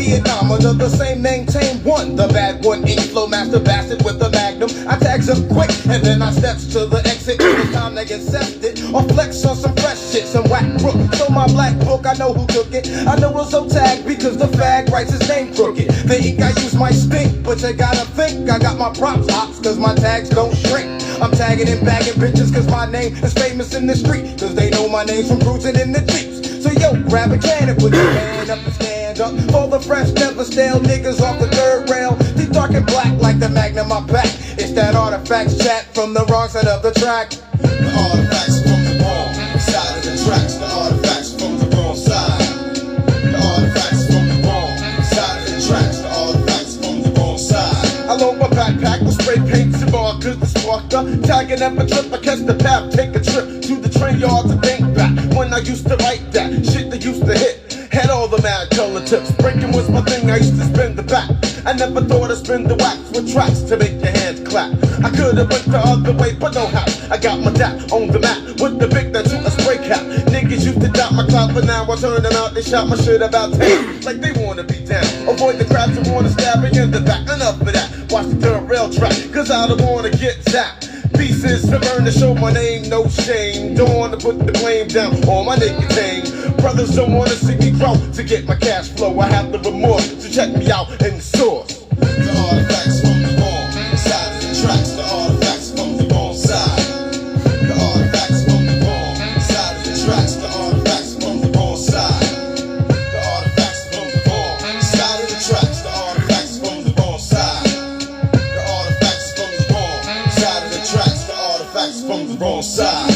Vietnam under the same name, tame one. The bad one, ink flow master bastard with the magnum. I tags up quick and then I steps to the exit. It's time to get sefted or flex on some fresh shit, some whack crook. So my black book, I know who took it. I know it's so tagged because the fag writes his name crooked. The ink I use might stink, but you gotta think I got my props hops cause my tags don't shrink. I'm tagging and bagging bitches cause my name is famous in the street. Cause they know my name from cruising in the Jeeps. So yo, grab a can and put your hand up and stand up for the fresh, never stale niggas off the third rail. They dark and black like the magnum I pack. It's that artifacts chat from the wrong side of the track. The artifacts from the wrong side of the tracks. The artifacts from the wrong side. The artifacts from the wrong side of the tracks. The artifacts from the wrong side. I load my backpack with spray paints and markers to spark the tagging up a trip. I catch the path, take a trip to the train yard to think back when I used to write that shit that used to hit. Had all the mad color tips. Breaking was my thing, I used to spin the back. I never thought I'd spin the wax with tracks to make your hands clap. I could've went the other way, but no how. I got my dap on the map with the big that to a spray cap. Niggas used to doubt my clout, but now I turn them out. They shot my shit about 10 like they wanna be down. Avoid the crowds who wanna stab me in the back. Enough of that. Watch the third rail track, cause I don't wanna get zapped. Pieces to burn to show my name, no shame. Don't wanna put the blame down on my nicotine. Brothers don't wanna see me grow to get my cash flow. I have the remorse, so check me out in the source. The artifacts from the wrong side of the tracks. The artifacts from the wrong side. The artifacts from the wrong side of the tracks. The artifacts from the wrong side. The artifacts from the wrong side of the tracks. The artifacts from the wrong side. The artifacts from the wrong side of the tracks. The artifacts from the wrong side.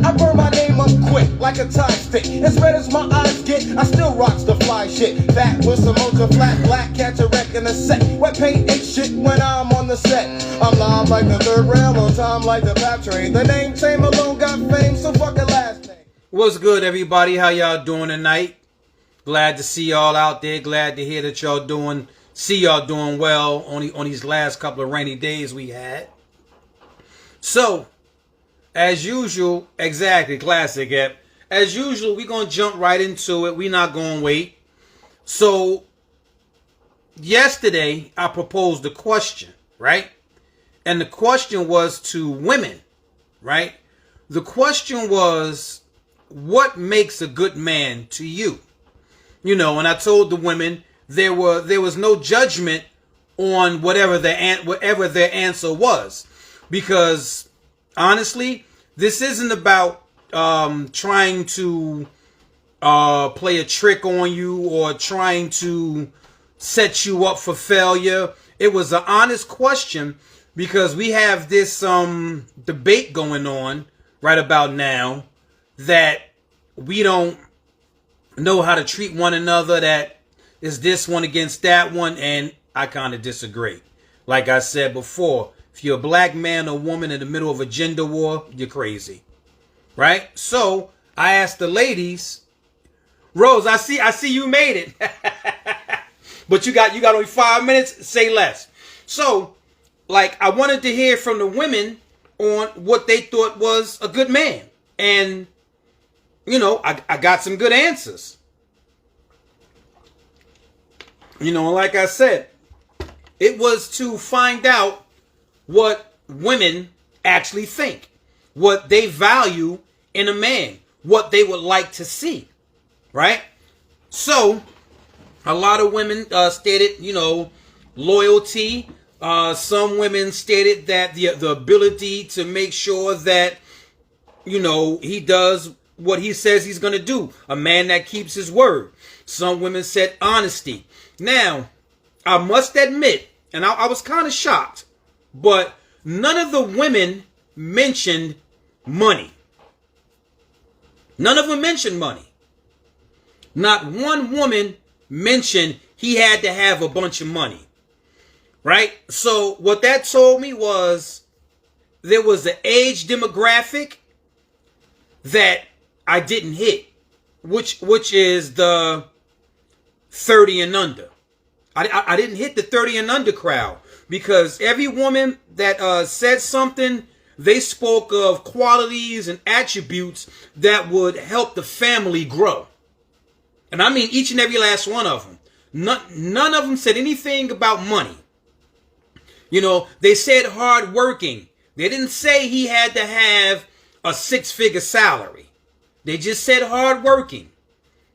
I burn my name up quick like a tie stick. As red as my eyes get, I still rocks the fly shit. That with some ultra flat black, catch a wreck in a set. Wet paint ain't shit when I'm on the set. I'm live like the third rail, on time like the pap train. The name Tame alone got fame, so fuck a last name. What's good, everybody? How y'all doing tonight? Glad to see y'all out there. Glad to hear that y'all doing well on these last couple of rainy days we had. So, as usual, exactly, classic, Ep. As usual, we're going to jump right into it. We're not going to wait. So, yesterday, I proposed a question, right? And the question was to women, right? The question was, what makes a good man to you? You know, and I told the women there was no judgment on whatever their answer was. Because, honestly, this isn't about trying to play a trick on you or trying to set you up for failure. It was an honest question because we have this debate going on right about now that we don't know how to treat one another, that is this one against that one, and I kind of disagree. Like I said before, if you're a black man or woman in the middle of a gender war, you're crazy. Right? So I asked the ladies, Rose, I see you made it. But you got only 5 minutes, say less. So, like, I wanted to hear from the women on what they thought was a good man. And, you know, I got some good answers. You know, like I said, it was to find out what women actually think, what they value in a man, what they would like to see, right? So, a lot of women stated, you know, loyalty. Some women stated that the ability to make sure that, you know, he does what he says he's going to do. A man that keeps his word. Some women said honesty. Now, I must admit, and I was kind of shocked, but none of the women mentioned money. None of them mentioned money. Not one woman mentioned he had to have a bunch of money. Right? So what that told me was there was an age demographic that I didn't hit, which is the 30 and under. I didn't hit the 30 and under crowd because every woman that said something, they spoke of qualities and attributes that would help the family grow. And I mean each and every last one of them. None of them said anything about money. You know, they said hard working. They didn't say he had to have a 6-figure salary. They just said hard working.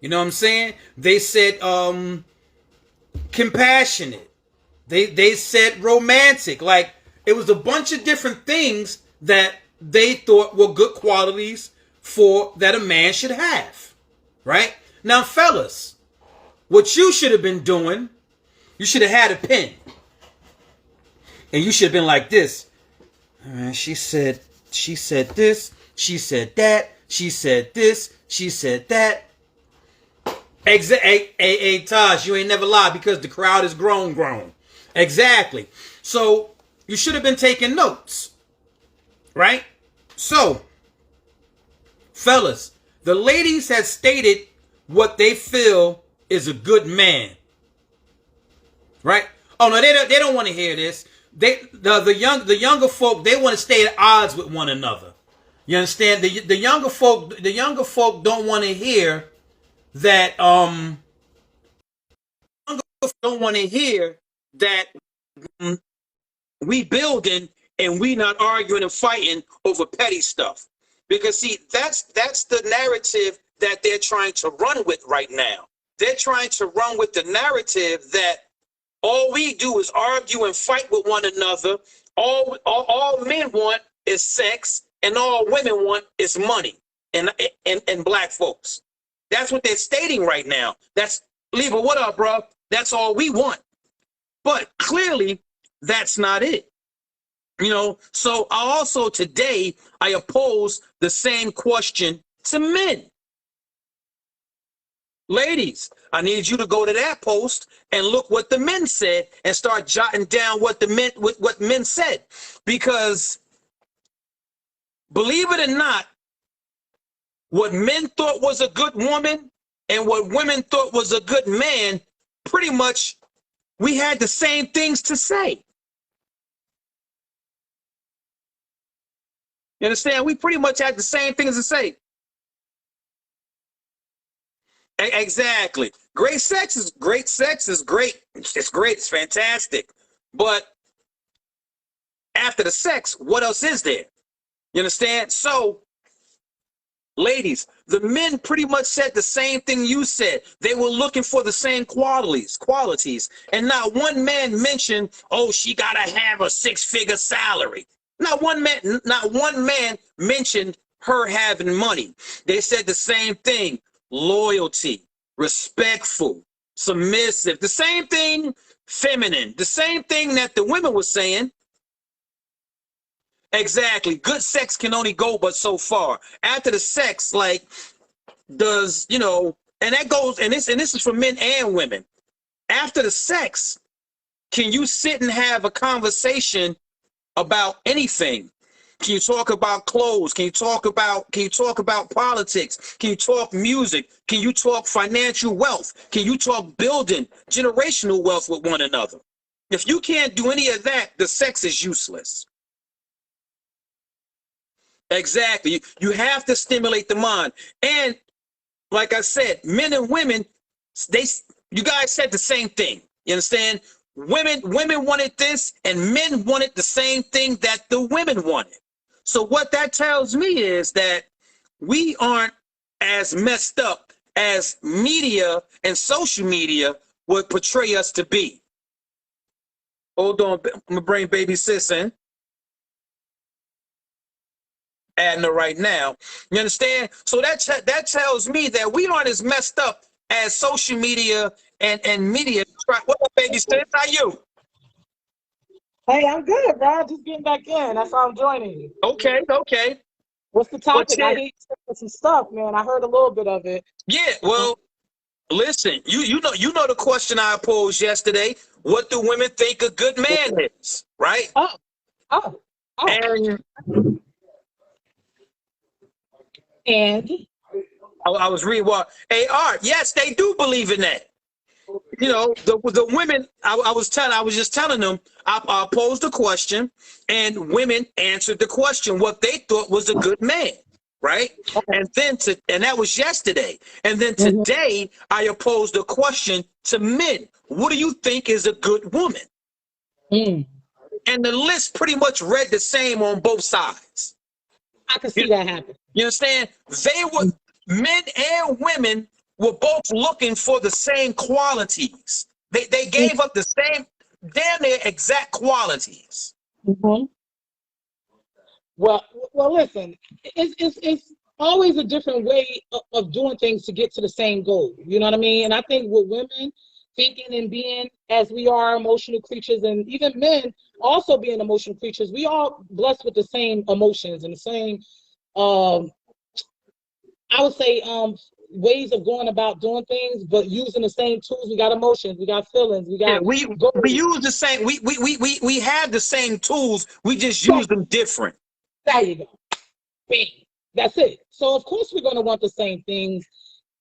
You know what I'm saying? They said compassionate. They said romantic. Like, it was a bunch of different things that they thought were good qualities for that a man should have. Right? Now, fellas, what you should have been doing, you should have had a pen. And you should have been like this. She said this, she said that, she said this, she said that. Hey, Taj, you ain't never lied because the crowd is grown. Exactly. So you should have been taking notes. Right? So, fellas, the ladies have stated what they feel is a good man. Right? Oh no, they don't want to hear this. The younger folk, they want to stay at odds with one another. You understand? The younger folk don't want to hear that don't want to hear that we building and we not arguing and fighting over petty stuff. Because see, that's the narrative that they're trying to run with right now. They're trying to run with the narrative that all we do is argue and fight with one another. All men want is sex, and all women want is money. And black folks. That's what they're stating right now. That's Lever, what up, bro? That's all we want. But clearly, that's not it. You know, so also today I oppose the same question to men. Ladies, I need you to go to that post and look what the men said and start jotting down what men said. Because believe it or not, what men thought was a good woman and what women thought was a good man, pretty much we had the same things to say. You understand? We pretty much had the same things to say. Exactly. Great sex is great. It's great. It's fantastic. But after the sex, what else is there? You understand? So, ladies, the men pretty much said the same thing you said. They were looking for the same qualities. And not one man mentioned, oh, she gotta have a 6-figure salary. Not one man mentioned her having money. They said the same thing. Loyalty, respectful, submissive, the same thing, feminine, the same thing that the women were saying. Exactly. Good sex can only go but so far. After the sex, like, does, you know, and that goes, and this is for men and women. After the sex, can you sit and have a conversation about anything? Can you talk about clothes? Can you talk about politics? Can you talk music? Can you talk financial wealth? Can you talk building generational wealth with one another? If you can't do any of that, the sex is useless. Exactly. You have to stimulate the mind. And like I said, men and women, you guys said the same thing. You understand? Women wanted this, and men wanted the same thing that the women wanted. So what that tells me is that we aren't as messed up as media and social media would portray us to be. Hold on, I'm gonna bring baby sis in. Adding her right now. You understand? So that tells me that we aren't as messed up as social media and media. What up, baby sis? How you? Hey, I'm good, bro. Just getting back in. That's why I'm joining you. Okay. What's the topic? I need some stuff, man. I heard a little bit of it. Yeah, well, listen, you know the question I posed yesterday. What do women think a good man is, right? Oh. And I was reading what Art. Yes, they do believe in that. You know, the women. I was just telling them. I posed a question, and women answered the question what they thought was a good man. right? Okay. And that was yesterday. And then Mhm. today I posed a question to men. What do you think is a good woman? Mm. And the list pretty much read the same on both sides. I can see that happen. You understand? They were, men and women were both looking for the same qualities. They gave up the same, damn near exact qualities. Mm-hmm. Well, listen, it's always a different way of doing things to get to the same goal. You know what I mean? And I think with women thinking and being as we are emotional creatures, and even men also being emotional creatures, we all blessed with the same emotions and the same, I would say, ways of going about doing things, but using the same tools. We got emotions, we got feelings, we Yeah, got we goals. use the same, we have the same tools, we just use them different. There you go. Bam. That's it. So of course we're going to want the same things,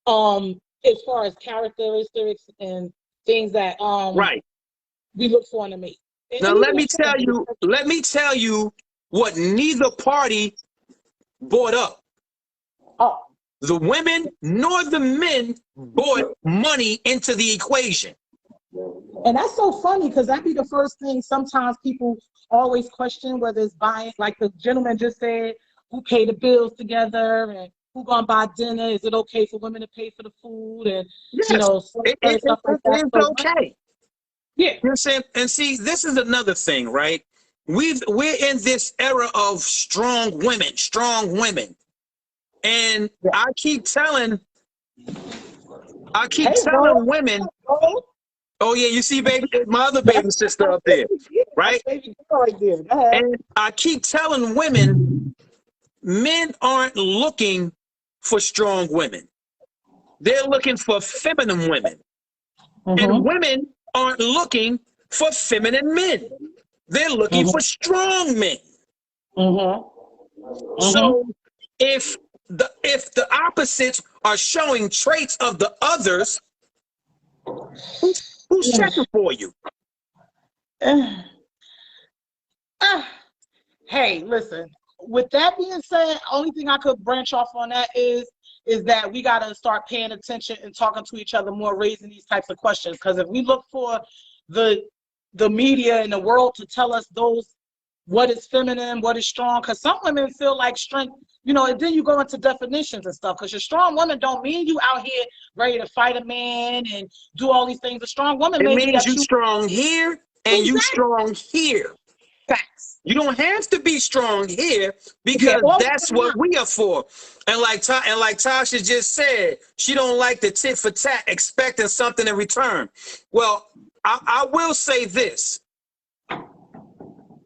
as far as characteristics and things that Right. we look for in a mate. Now And let even me tell you what neither party brought up. oh, The women nor the men brought money into the equation. and that's so funny because that be the first thing sometimes people always question, whether it's buying, like the gentleman just said, who pay the bills together and who gonna buy dinner. Is it okay for women to pay for the food and Yes, stuff like that? it's So, okay. yeah. You know what I'm saying? And see, this is another thing, right? We're in this era of strong women. And Yeah. I keep telling Hey, bro. women, Oh, oh yeah, you see, baby, my other baby sister up there, right? that's baby girl right there. Go ahead. And I keep telling women, men aren't looking for strong women. They're looking for feminine women. And women aren't looking for feminine men. They're looking for strong men. So if the opposites are showing traits of the others, who's checking for you? Hey, listen. With that being said, only thing I could branch off on that is that we got to start paying attention and talking to each other more, raising these types of questions. Because if we look for the media and the world to tell us what is feminine, what is strong, because some women feel like strength, and then you go into definitions and stuff. Because your strong woman don't mean you out here ready to fight a man and do all these things. A strong woman It may be means that you strong here and you strong here. facts. You don't have to be strong here because that's what we are for. And like Tasha just said, she don't like the tit for tat, expecting something in return. Well, I will say this.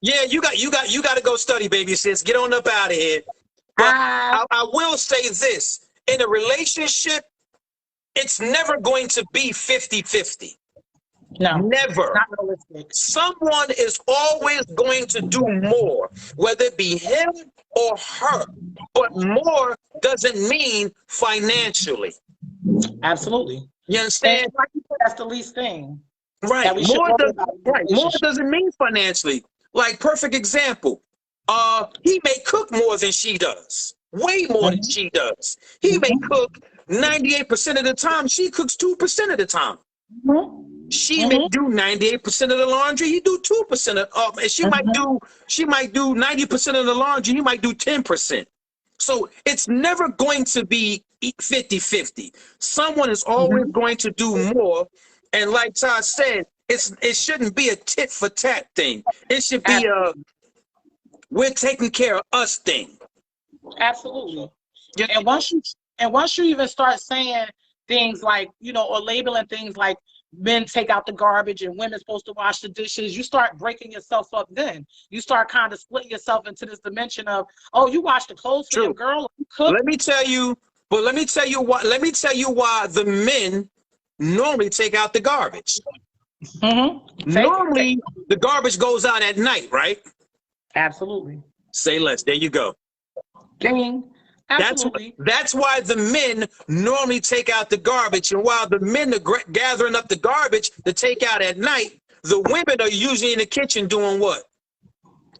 Yeah, you got to go study, baby sis. Get on up out of here. But I will say this. In a relationship, it's never going to be 50-50. No, never. Not realistic. Someone is always going to do more, whether it be him or her. But more doesn't mean financially. Absolutely. You understand? And like you said, that's the least thing. Right. That we should worry about in a More relationship. doesn't mean financially. Like, perfect example. He may cook more than she does. Way more than she does. He may cook 98% of the time. She cooks 2% of the time. She may do 98% of the laundry. You do 2% of. And she might do 90% of the laundry. You might do 10%. So it's never going to be 50-50. Someone is always going to do more. And like Todd said, it shouldn't be a tit for tat thing. It should be a we're taking care of us thing. Absolutely. Yeah. And once you even start saying things like, or labeling things like men take out the garbage and women's supposed to wash the dishes, you start breaking yourself up then. You start kind of splitting yourself into this dimension of, oh, you wash the clothes for your girl, you cook. Let me tell you why the men normally take out the garbage. Normally the garbage goes out at night, right? Absolutely. Say less. There you go. Ding. Absolutely. That's why the men normally take out the garbage. And while the men are gathering up the garbage to take out at night, the women are usually in the kitchen doing what?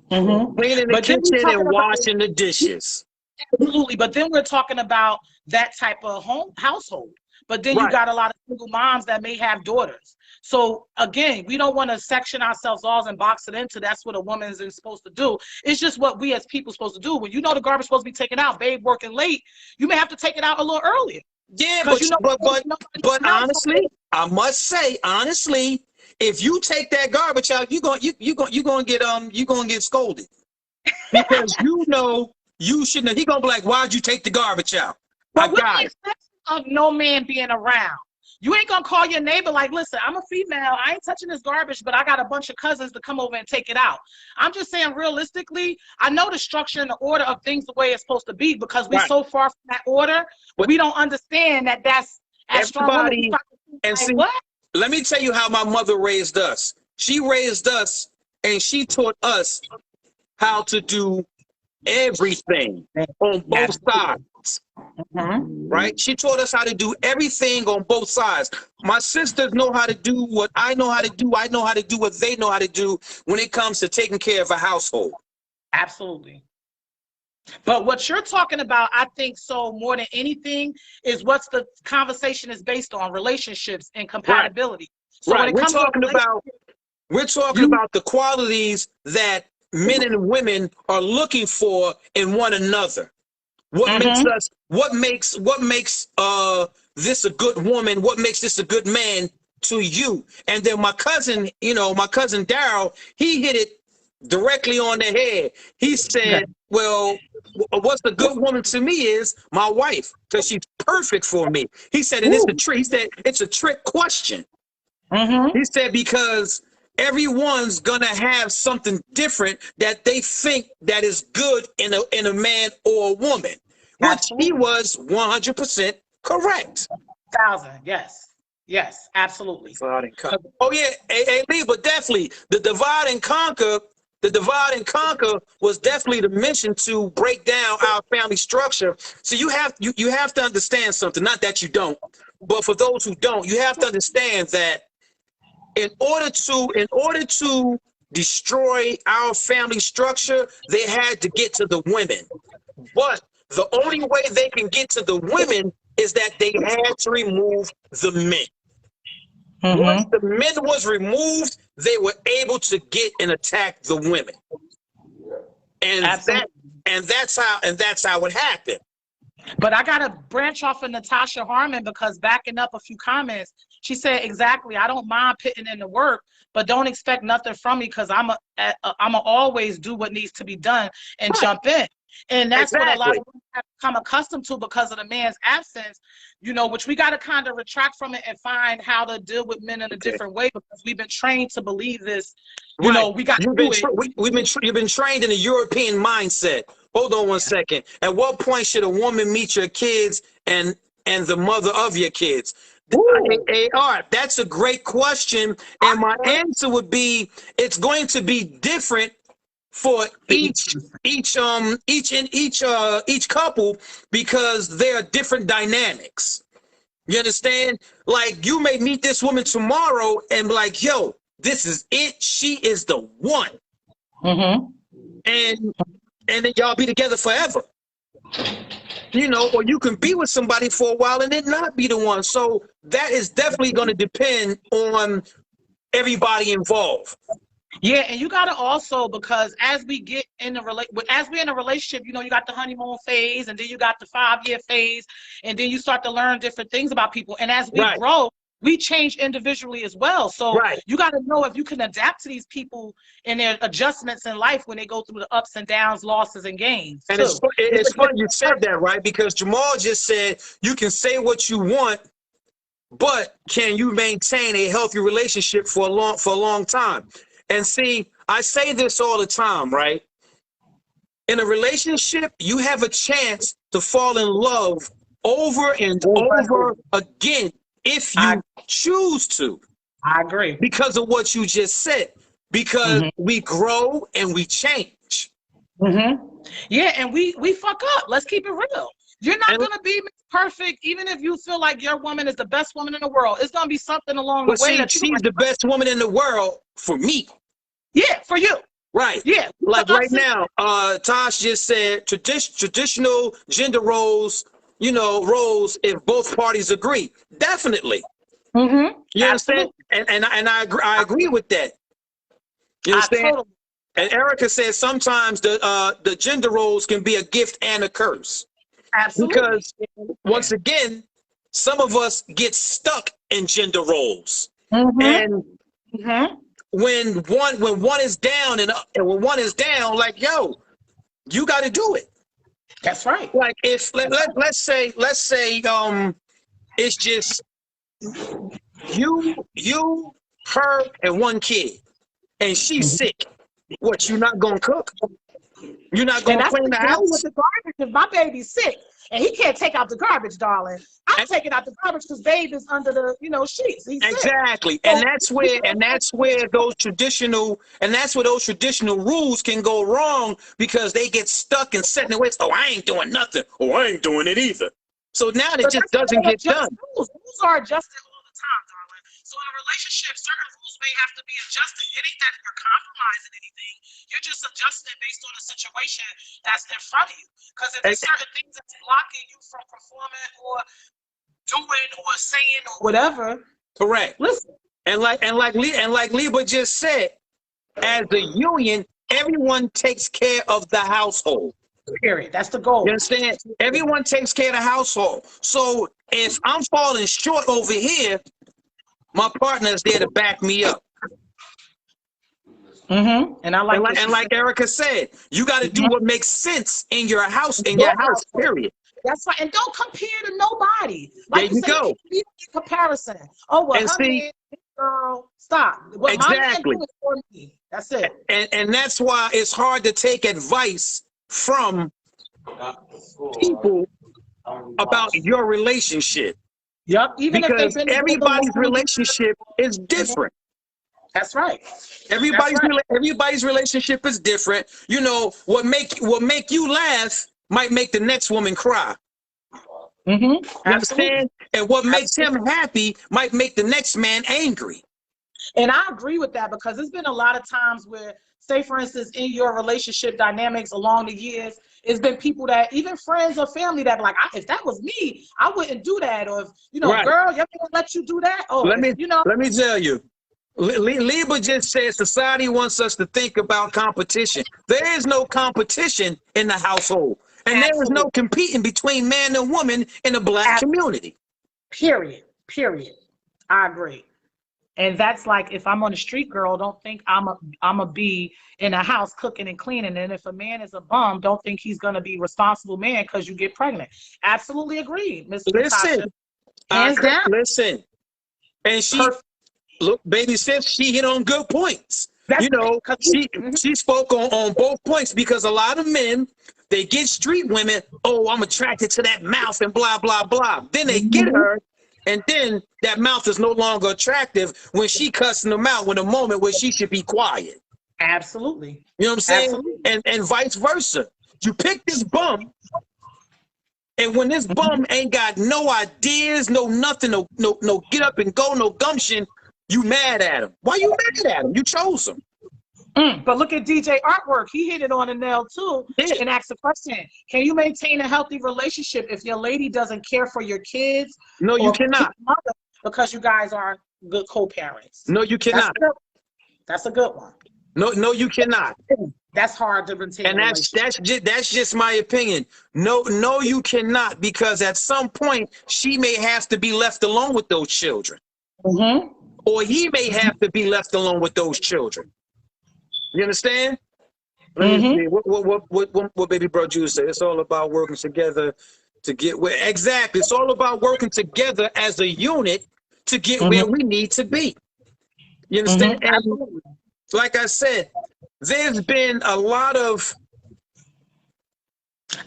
Cleaning the kitchen and washing the dishes. Absolutely. But then we're talking about that type of household. But then you got a lot of single moms that may have daughters. So again, we don't want to section ourselves off and box it into that's what a woman is supposed to do. It's just what we as people supposed to do. When you know the garbage supposed to be taken out, babe working late, you may have to take it out a little earlier. Yeah, but honestly, I must say, honestly, if you take that garbage out, you're gonna get scolded. Because you know you shouldn't have. He gonna be like, why'd you take the garbage out? But with the exception of no man being around, you ain't gonna call your neighbor like, listen, I'm a female, I ain't touching this garbage, but I got a bunch of cousins to come over and take it out. I'm just saying, realistically, I know the structure and the order of things the way it's supposed to be, because we're so far from that order, we don't understand that that's as strong. And see, what? Let me tell you how my mother raised us. She raised us and she taught us how to do everything on both sides. Right? She taught us how to do everything on both sides. My sisters know how to do what I know how to do. I know how to do what they know how to do when it comes to taking care of a household. Absolutely. But what you're talking about, I think so more than anything, is what's the conversation is based on: relationships and compatibility. So when it comes we're talking about the qualities that men and women are looking for in one another. What makes this a good woman? What makes this a good man to you? And then my cousin Daryl, he hit it directly on the head. He said, well, what's a good woman to me is my wife, because she's perfect for me. He said, and it's a trick. He said, it's a trick question. He said, because everyone's gonna have something different that they think that is good in a man or a woman, which he was 100% correct. 1,000, yes, absolutely. Oh yeah, Lee, but definitely the divide and conquer. The divide and conquer was definitely the mission to break down our family structure. So you have to understand something. Not that you don't, but for those who don't, you have to understand that in order to destroy our family structure, they had to get to the women. But the only way they can get to the women is that they had to remove the men. Once the men was removed, they were able to get and attack the women. And that's how it happened. But I gotta branch off of Natasha Harmon, because backing up a few comments, she said exactly, I don't mind putting in the work, but don't expect nothing from me, because I'm always do what needs to be done and jump in. And that's what a lot of women have become accustomed to because of the man's absence, which we got to kind of retract from it and find how to deal with men in a different way, because we've been trained to believe this. We got to do it. You've been trained in a European mindset. Hold on one second. At what point should a woman meet your kids and the mother of your kids? Art, that's a great question. And my answer would be, it's going to be different for each couple, because there are different dynamics. You understand? Like, you may meet this woman tomorrow and be like, yo, this is it. She is the one. And then y'all be together forever. Or you can be with somebody for a while and then not be the one. So that is definitely going to depend on everybody involved. Yeah, and you gotta also, because as we get in a relationship, you got the honeymoon phase, and then you got the 5-year phase, and then you start to learn different things about people. And as we grow, we change individually as well. So you gotta know if you can adapt to these people and their adjustments in life when they go through the ups and downs, losses and gains. And it's funny you said that, right? Because Jamal just said you can say what you want, but can you maintain a healthy relationship for a long time? And see, I say this all the time, right? In a relationship, you have a chance to fall in love over and over again if you choose to. I agree. Because of what you just said. Because we grow and we change. Yeah, and we fuck up. Let's keep it real. You're not going to be perfect, even if you feel like your woman is the best woman in the world. It's going to be something along the way. She's the best woman in the world for me. Yeah, for you. Right. Yeah. Like I'm right now, Tosh just said traditional gender roles, roles if both parties agree. Definitely. You understand? Absolutely. And I agree with that. You I understand? totally. And Erica says sometimes the gender roles can be a gift and a curse. Absolutely. Because once again, some of us get stuck in gender roles. Mm-hmm. And Mm-hmm. when one is down and when one is down, like, yo, you got to do it. That's right. Like if let's say it's just you, her, and one kid, and she's sick. What, you not gonna cook? You're not And gonna that's clean the the deal with house? the garbage. If my baby's sick and he can't take out the garbage, darling, I'm taking out the garbage because babe is under the sheets. He's sick. Exactly. So, And that's where those traditional rules can go wrong, because they get stuck and set in their ways. Oh, I ain't doing nothing. Oh, I ain't doing it either. So now it but just that's why doesn't they get adjust done. rules. Rules are adjusted all the time, darling. So in a relationship, certain rules may have to be adjusted. It ain't that you're compromising anything. You're just adjusting based on the situation that's in front of you. Because if there's certain things that's blocking you from performing or doing or saying or whatever, Correct. listen. And like Liba just said, as a union, everyone takes care of the household. Period. That's the goal. You understand? Everyone takes care of the household. So if I'm falling short over here, my partner is there to back me up. Mm-hmm. And I like And like Erica said, you got to do what makes sense in your house, period. That's right. And don't compare to nobody. Like There you go. You can't be in comparison. Oh, well, And her see, man, girl, stop. What exactly. my man do is for me. That's it. And that's why it's hard to take advice from people about your relationship. Yep. Even if Because they've been everybody's relationship is different. That's right. Everybody's relationship is different. You know, what make you laugh might make the next woman cry. Mm-hmm. You Absolutely. understand? And what makes him happy might make the next man angry. And I agree with that, because there's been a lot of times where, say, for instance, in your relationship dynamics along the years, it's been people that, even friends or family, that be like, if that was me, I wouldn't do that. Or if, Right. girl, you're gonna let you do that. Oh, Let me tell you. Liba just said society wants us to think about competition. There is no competition in the household. And there is no competing between man and woman in the black community. Period. I agree. And that's like, if I'm on the street, girl, don't think I'm a be in a house cooking and cleaning. And if a man is a bum, don't think he's gonna be responsible man because you get pregnant. Absolutely agree, Mr. Listen, Hands down. listen. And look, baby sis, she hit on good points. She spoke on both points, because a lot of men, they get street women. Oh, I'm attracted to that mouth and blah, blah, blah. Then they get her, and then that mouth is no longer attractive when she cussing them out in a moment where she should be quiet. Absolutely. You know what I'm saying? Absolutely. And vice versa. You pick this bum, and when this bum ain't got no ideas, no nothing, no get up and go, no gumption, you mad at him. Why you mad at him? You chose him. But look at DJ Artwork. He hit it on the nail too, and asked the question: can you maintain a healthy relationship if your lady doesn't care for your kids? No, you cannot. Because you guys aren't good co-parents. No, you cannot. That's a good one. No, you cannot. That's hard to maintain. And that's just my opinion. No, you cannot, because at some point she may have to be left alone with those children. Mm-hmm. Or he may have to be left alone with those children. You understand? What baby bro Juice said? It's all about working together to get where. Exactly. It's all about working together as a unit to get where we need to be. You understand? And like I said, there's been a lot of.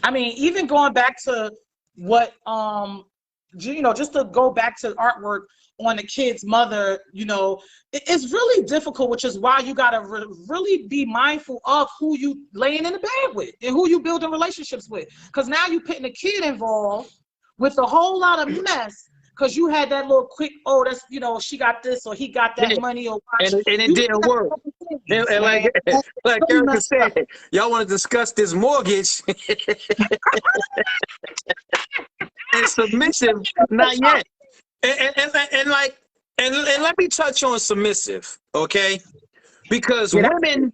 I mean, even going back to what just to go back to artwork on the kid's mother, it's really difficult, which is why you got to really be mindful of who you laying in the bed with and who you building relationships with. Because now you're putting a kid involved with a whole lot of mess because you had that little quick, oh, that's, you know, she got this or he got that money or watch. And it didn't work. And like Erica said, y'all want to discuss this mortgage and submissive, not yet. And let me touch on submissive, okay? Because women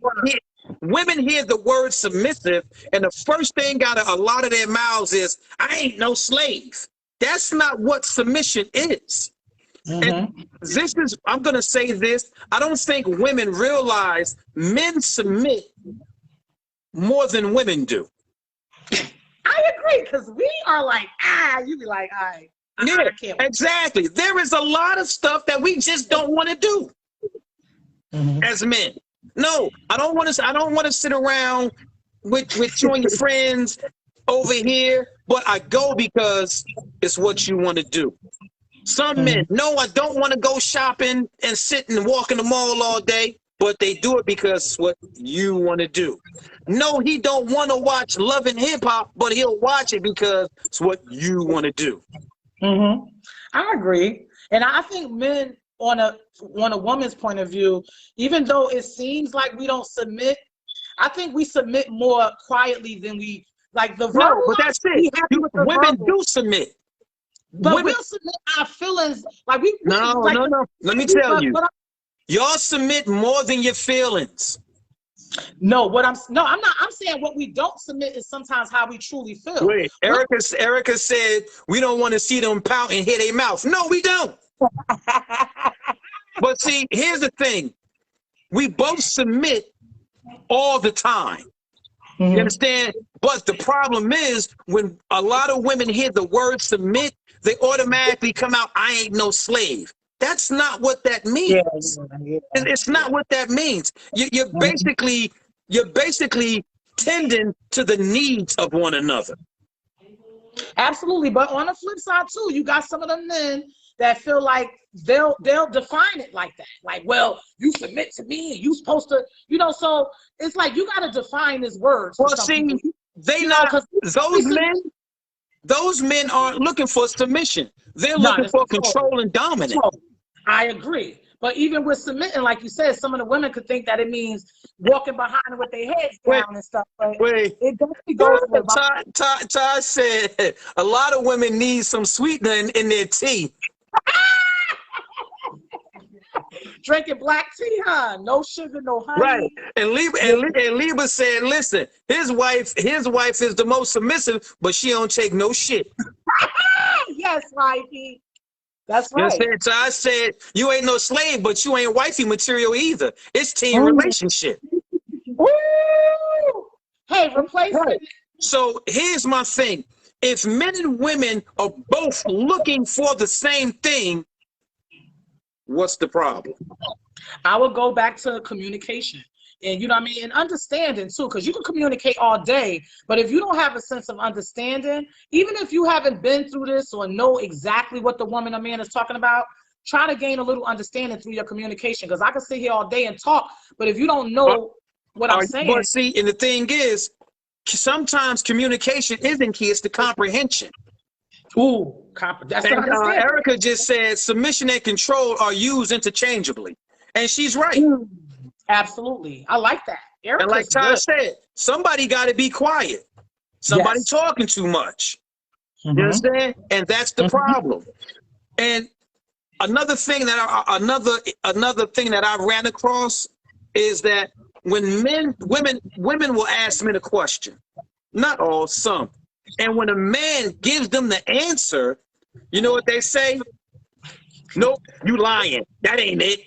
hear the word submissive, and the first thing out of a lot of their mouths is, I ain't no slave. That's not what submission is. And this is, I'm going to say this, I don't think women realize men submit more than women do. I agree, because we are like, you be like, yeah, exactly. There is a lot of stuff that we just don't want to do as men. No, I don't want to sit around with you and your friends over here, but I go because it's what you want to do. Some men, no, I don't want to go shopping and sit and walk in the mall all day, but they do it because it's what you want to do. No, he don't want to watch Love and Hip Hop, but he'll watch it because it's what you want to do. I agree. And I think men, on a woman's point of view, even though it seems like we don't submit, I think we submit more quietly than we, like the verbal. No, but that's it. Women do submit. But women, we'll submit our feelings. Like no. Let me tell you. Y'all submit more than your feelings. No, I'm not. I'm saying what we don't submit is sometimes how we truly feel. Wait, Erica said we don't want to see them pout and hit their mouth. No, we don't. But see, here's the thing. We both submit all the time. You understand? But the problem is when a lot of women hear the word submit, they automatically come out, I ain't no slave. That's not what that means. It's not what that means. You're basically tending to the needs of one another. Absolutely. But on the flip side too, you got some of them men that feel like they'll define it like that. Like, well, you submit to me and you supposed to, you know, so it's like you got to define this word. Well, see, those men aren't looking for submission. They're looking for control and dominance. I agree. But even with submitting, like you said, some of the women could think that it means walking behind with their heads down and stuff. But it definitely goes with Todd said a lot of women need some sweetener in their tea. Drinking black tea, huh? No sugar, no honey. Right. And Liba said, listen, his wife is the most submissive, but she don't take no shit. Yes, wifey. That's right. So I said, you ain't no slave, but you ain't wifey material either. It's team relationship. Woo! Hey, replace it. So here's my thing. If men and women are both looking for the same thing, what's the problem? I would go back to communication. And you know what I mean? And understanding too, because you can communicate all day, but if you don't have a sense of understanding, even if you haven't been through this or know exactly what the woman or man is talking about, try to gain a little understanding through your communication. Because I can sit here all day and talk, but if you don't know what I'm saying. But see, and the thing is, sometimes communication isn't key, it's the comprehension. Ooh, that's what Erica just said submission and control are used interchangeably. And she's right. Absolutely. I like that. Erica's and like Todd said, somebody got to be quiet. Somebody talking too much. You understand? And that's the problem. And another thing that I ran across is that when women will ask men a question, not all, some. And when a man gives them the answer, you know what they say? Nope, you lying. That ain't it.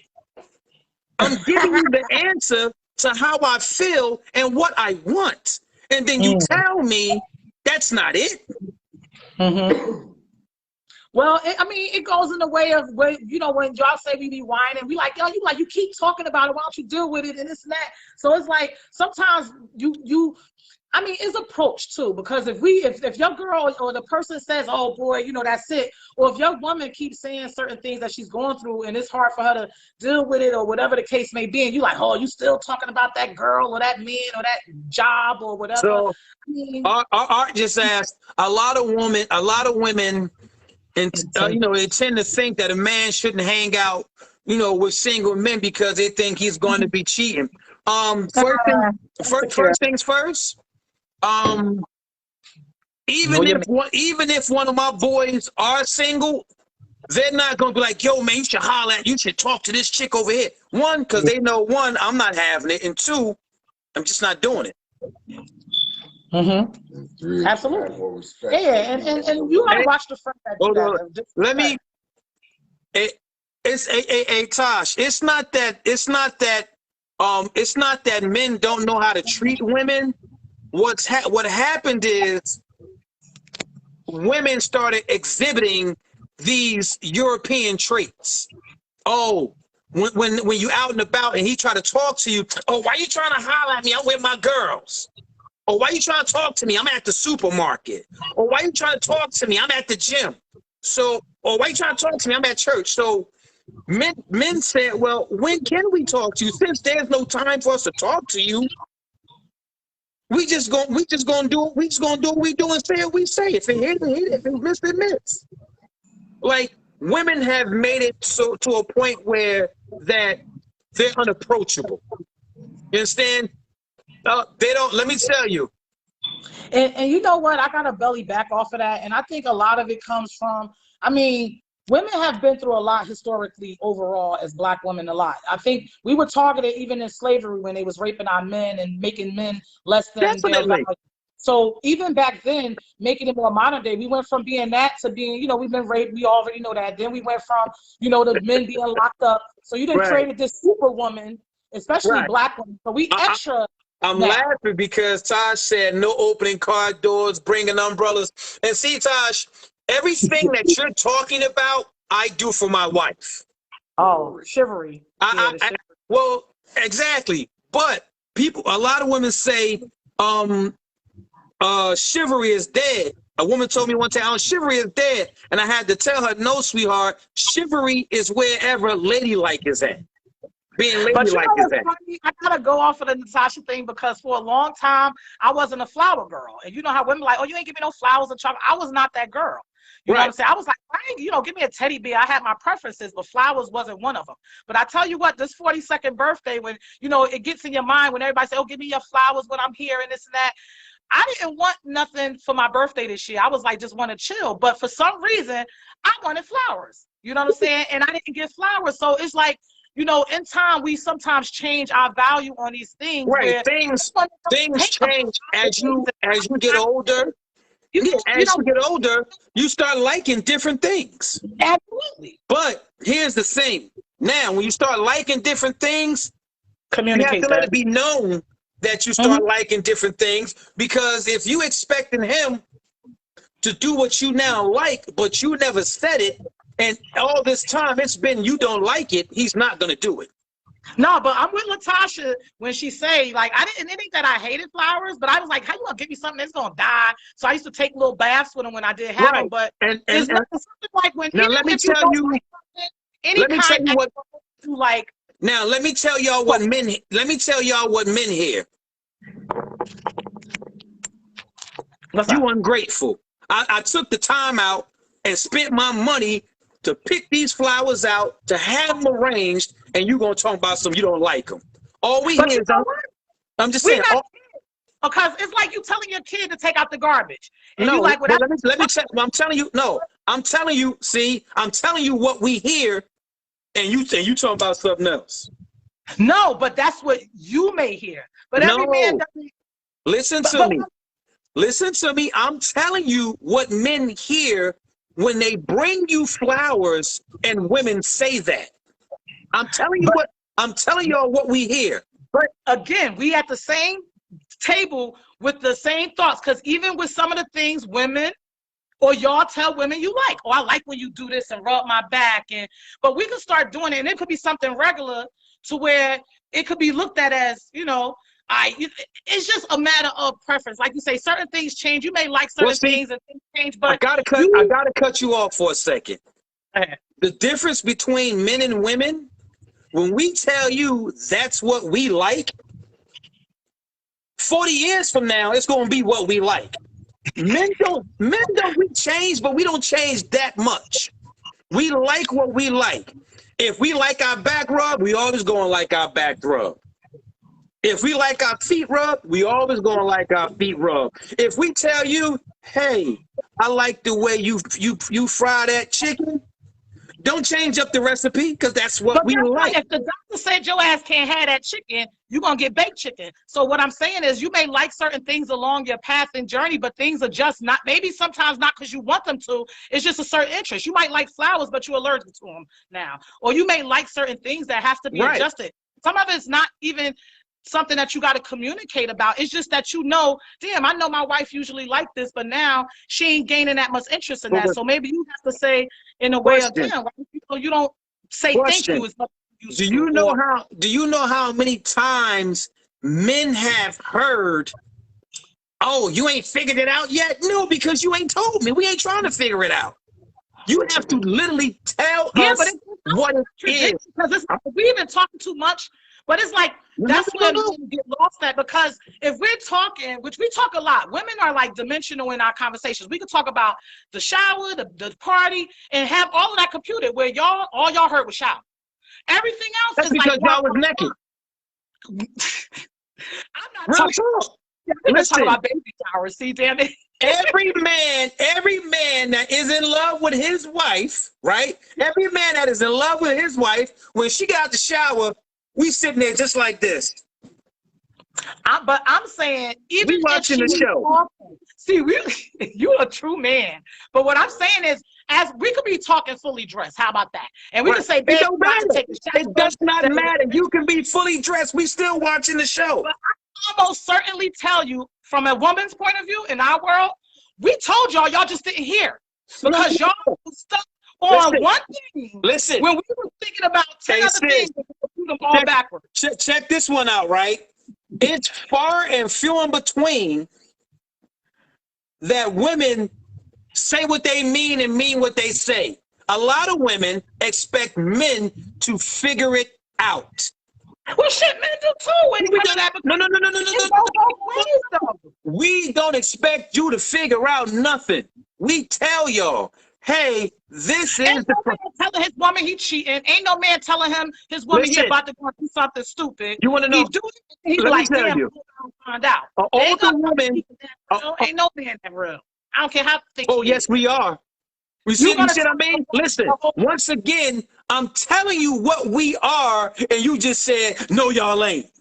I'm giving you the answer to how I feel and what I want. And then you tell me that's not it. Well, it goes in the way of, you know, when y'all say we be whining, we like, yo, you keep talking about it. Why don't you deal with it and this and that? So it's like sometimes it's approach too, because if your girl or the person says, oh boy, you know, that's it, or if your woman keeps saying certain things that she's going through and it's hard for her to deal with it or whatever the case may be, and you like, oh, you still talking about that girl or that man or that job or whatever. So Art just asked, a lot of women And you know, they tend to think that a man shouldn't hang out, you know, with single men because they think he's going to be cheating. First things first. Even if one of my boys are single, they're not gonna be like, yo, man, you should holler at, you should talk to this chick over here. One, because they know, one, I'm not having it, and two, I'm just not doing it. Mm-hmm. Absolutely. Yeah, and you gotta watch the friend that do that. Let me. It's a Tosh. It's not that men don't know how to treat women. What happened is women started exhibiting these European traits. Oh, when you out and about and he try to talk to you, oh, why you trying to holler at me? I'm with my girls. Or why you trying to talk to me? I'm at the supermarket. Or why you trying to talk to me? I'm at the gym. So, or why you trying to talk to me? I'm at church. So men said, well, when can we talk to you? Since there's no time for us to talk to you, we just gonna do what we do and say what we say. If it hit, it hit. If it missed, it missed. Like, women have made it so to a point where that they're unapproachable. You understand? They don't. Let me tell you. And you know what? I got to belly back off of that. And I think a lot of it comes from, I mean, women have been through a lot historically overall as Black women a lot. I think we were targeted even in slavery when they was raping our men and making men less than their value. So even back then, making it more modern day, we went from being that to being, you know, we've been raped. We already know that. Then we went from, you know, the men being locked up. So you done created this superwoman, especially Black women. So we extra. I'm laughing because Tosh said no opening car doors, bringing umbrellas. And see, Tosh, everything that you're talking about, I do for my wife. Oh, chivalry. Well, exactly. But a lot of women say, chivalry is dead. A woman told me one time, chivalry is dead. And I had to tell her, no, sweetheart, chivalry is wherever ladylike is at. Being ladylike is that. Funny? I gotta go off of the Natasha thing because for a long time I wasn't a flower girl, and you know how women like, oh, you ain't give me no flowers and chocolate. I was not that girl. You know what I'm saying? I was like, you know, give me a teddy bear. I had my preferences, but flowers wasn't one of them. But I tell you what, this 42nd birthday, when you know it gets in your mind when everybody say, oh, give me your flowers when I'm here and this and that. I didn't want nothing for my birthday this year. I was like, just want to chill. But for some reason, I wanted flowers. You know what I'm saying? And I didn't get flowers, so it's like, you know, in time, we sometimes change our value on these things. Right, things change as you get older. You get older, you start liking different things. Absolutely. But here's the thing. Now, when you start liking different things, communicate. You have to let it be known that you start liking different things. Because if you expecting him to do what you now like, but you never said it, and all this time it's been you don't like it, he's not gonna do it. No, but I'm with Latasha when she say, like, it ain't that I hated flowers, but I was like, how you gonna give me something that's gonna die? So I used to take little baths with them when I did have them. But it's something like when now let me tell you like. Now let me tell y'all what men. Let me tell y'all what men here. You ungrateful. I took the time out and spent my money to pick these flowers out, to have them arranged, and you gonna talk about some you don't like them. All we hear is I'm just saying. Because it's like you telling your kid to take out the garbage. And no, you like, let me tell. I'm telling you. No, I'm telling you. See, I'm telling you what we hear, and you talking about something else. No, but that's what you may hear. But every man doesn't. Listen to me. Listen to me. I'm telling you what men hear when they bring you flowers and women say that. I'm telling y'all what we hear. But again, we at the same table with the same thoughts, because even with some of the things women or y'all tell women you like, oh, I like when you do this and rub my back, but we can start doing it, and it could be something regular to where it could be looked at as, you know, it's just a matter of preference. Like you say, certain things change. You may like certain things and things change, but I gotta cut you off for a second. The difference between men and women, when we tell you that's what we like, 40 years from now, it's gonna be what we like. we change, but we don't change that much. We like what we like. If we like our back rub, we always gonna like our back rub. If we like our feet rub, we always gonna like our feet rub. If we tell you, hey, I like the way you fry that chicken, don't change up the recipe because that's what But we like. if the doctor said your ass can't have that chicken, you're going to get baked chicken. So what I'm saying is you may like certain things along your path and journey, but things are just not, maybe sometimes not because you want them to. It's just a certain interest. You might like flowers, but you're allergic to them now. Or you may like certain things that have to be adjusted. Some of it's not even something that you got to communicate about. It's just that you know, damn, I know my wife usually like this, but now she ain't gaining that much interest in that. So maybe you have to say in a way of, damn, you don't say thank you as much as do you know how many times men have heard, oh, you ain't figured it out yet? No, because you ain't told me. We ain't trying to figure it out. You have to literally tell us what it is. Because it's, we've been talking too much. But it's like, that's when we get lost at, because if we're talking, which we talk a lot, women are like dimensional in our conversations. We could talk about the shower, the party, and have all of that computed where all y'all heard was shower. Everything else that's is because like, y'all was naked. I'm not talking about baby showers, see, damn it. Every man that is in love with his wife, right? Every man that is in love with his wife, when she got out the shower, we sitting there just like this. But I'm saying, even we watching the show. See, you're a true man. But what I'm saying is, as we could be talking fully dressed, how about that? And we can say, babe, it does not matter. You can be fully dressed. We still watching the show. But I almost certainly tell you, from a woman's point of view, in our world, we told y'all just didn't hear. Because y'all was stuck on one thing. Listen. When we were thinking about 10 other things, we put them all backwards. Check this one out, right? It's far and few in between that women say what they mean and mean what they say. A lot of women expect men to figure it out. Well, shit, men do too. No. We don't expect you to figure out nothing. We tell y'all, hey, this is the man telling his woman he cheating. Ain't no man telling him his woman he about to go do something stupid. You want to know? He do it, he's like, damn, you find out. Ain't no man that real. I don't care how thick. Oh, yes, we are. You see what I mean? Listen, once again, I'm telling you what we are, and you just said, no, y'all ain't.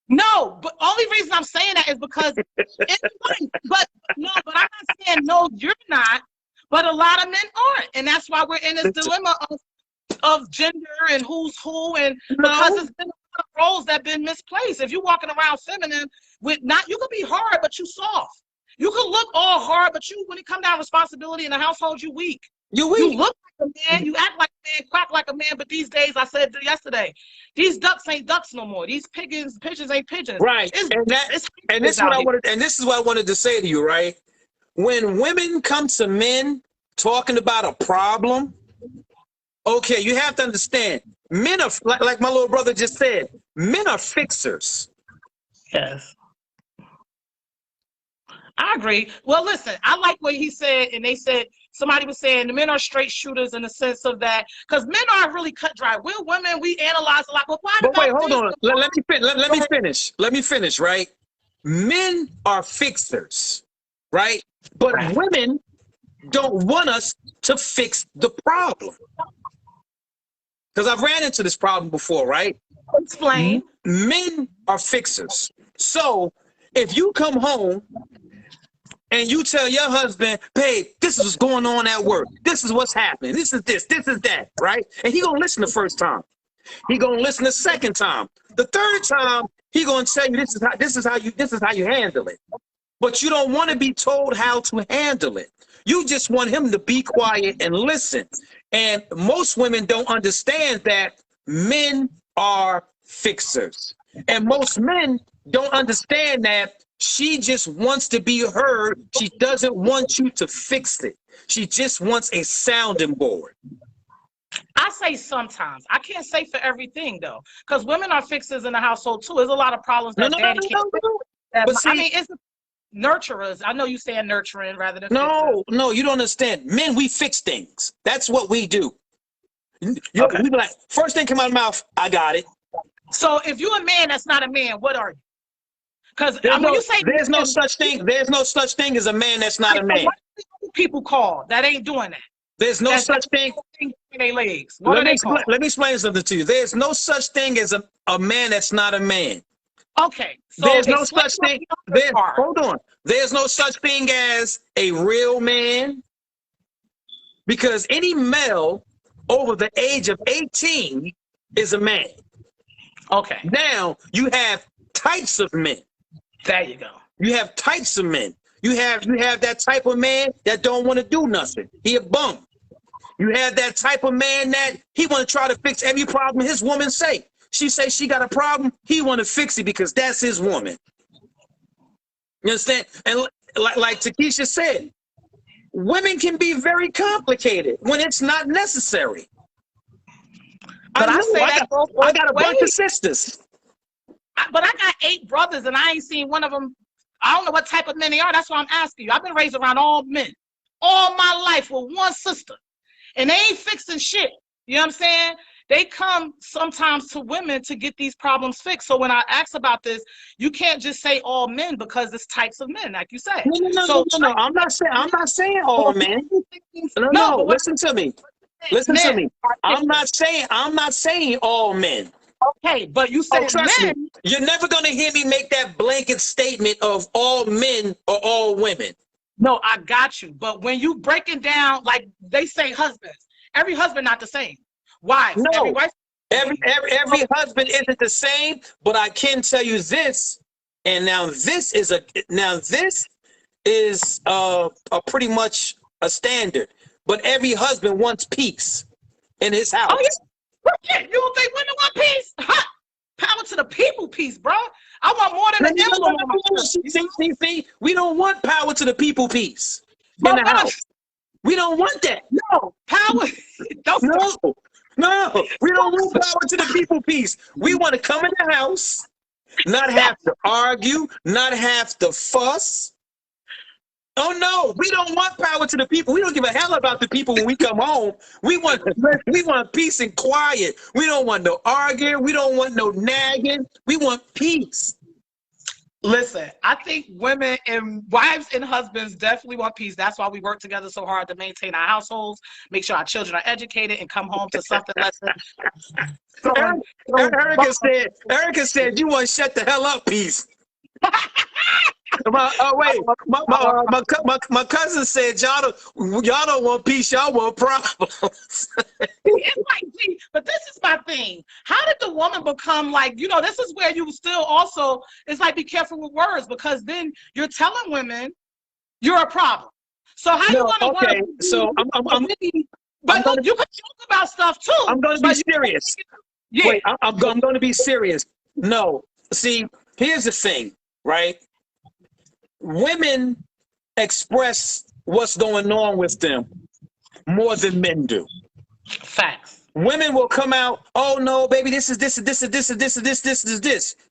No, but only reason I'm saying that is because it's right. But I'm not saying no, you're not. But a lot of men aren't, and that's why we're in this dilemma of gender and who's who, and because it's been a lot of roles that have been misplaced. If you're walking around feminine with you could be hard, but you soft. You could look all hard, but when it comes down to responsibility in the household, you weak. You look like a man, you act like a man, quack like a man, but these days, I said yesterday, these ducks ain't ducks no more. These pigeons ain't pigeons. Right. And this is what I wanted to say to you, right? When women come to men talking about a problem, okay, you have to understand, men are, like my little brother just said, men are fixers. Yes. I agree. Well, listen, I like what he said, and they said, somebody was saying the men are straight shooters in the sense of that, because men aren't really cut dry. We're women, we analyze a lot. But wait, hold on. Let me finish, right? Men are fixers, right? But women don't want us to fix the problem. Because I've ran into this problem before, right? Explain. Men are fixers. So if you come home and you tell your husband, babe, this is what's going on at work. This is what's happening. This is that, right? And he gonna listen the first time. He gonna listen the second time. The third time, he gonna tell you this is how you handle it. But you don't want to be told how to handle it. You just want him to be quiet and listen. And most women don't understand that men are fixers. And most men don't understand that she just wants to be heard. She doesn't want you to fix it. She just wants a sounding board. I say sometimes. I can't say for everything, though, because women are fixers in the household, too. There's a lot of problems that daddy can't fix. But see, I mean, nurturers. I know you saying nurturing rather than No, no, you don't understand. Men, we fix things. That's what we do. Okay. We be like, first thing come out of mouth, I got it. So if you're a man that's not a man, what are you? Because when you say there's no man, such thing. There's no such thing as a man that's not a man. what are people called that ain't doing that? There's no such thing. Their legs. What are they called? Let me explain something to you. There's no such thing as a man that's not a man. Okay. So There's no such thing. Hold on. There's no such thing as a real man, because any male over the age of 18 is a man. Okay. Now you have types of men. There you go. You have types of men. You have that type of man that don't want to do nothing. He a bum. You have that type of man that he want to try to fix every problem his woman say. She say she got a problem, he want to fix it because that's his woman. You understand? And like Takesha said, women can be very complicated when it's not necessary. But I got a bunch of sisters. But I got 8 brothers, and I ain't seen one of them. I don't know what type of men they are. That's why I'm asking you. I've been raised around all men all my life with one sister, and they ain't fixing shit. You know what I'm saying? They come sometimes to women to get these problems fixed. So when I ask about this, you can't just say all men because it's types of men, like you said. No. I'm not saying all men. No. Listen to me. Listen to me. I'm not saying all men. Okay, but you said men. Me, you're never going to hear me make that blanket statement of all men or all women. No, I got you. But when you break it down, like they say husbands, every husband not the same. Wives, no, every wife. Every husband isn't the same, but I can tell you this, and this is a pretty much a standard. But every husband wants peace in his house. Oh, yeah. You don't think women want peace? Ha! Power to the people, peace, bro. I want more than the emblem on my chest. See, we don't want power to the people, peace in the house. We don't want that. No, power. No, we don't want power to the people, peace. We want to come in the house, not have to argue, not have to fuss. Oh no, we don't want power to the people. We don't give a hell about the people when we come home. We want peace and quiet. We don't want no arguing. We don't want no nagging. We want peace. Listen, I think women and wives and husbands definitely want peace. That's why we work together so hard to maintain our households, make sure our children are educated, and come home to something less than. Erica said, you want to shut the hell up, peace. My cousin said, y'all don't want peace, y'all want problems. It's like, gee, but this is my thing. How did the woman become like, this is where you still also, it's like, be careful with words, because then you're telling women you're a problem. So how you want to okay, so but look, you can joke about stuff too. I'm going to be serious. Yeah. Wait, I'm going to be serious. No, see, here's the thing, right? Women express what's going on with them more than men do. Facts. Women will come out, oh no, baby, this is this.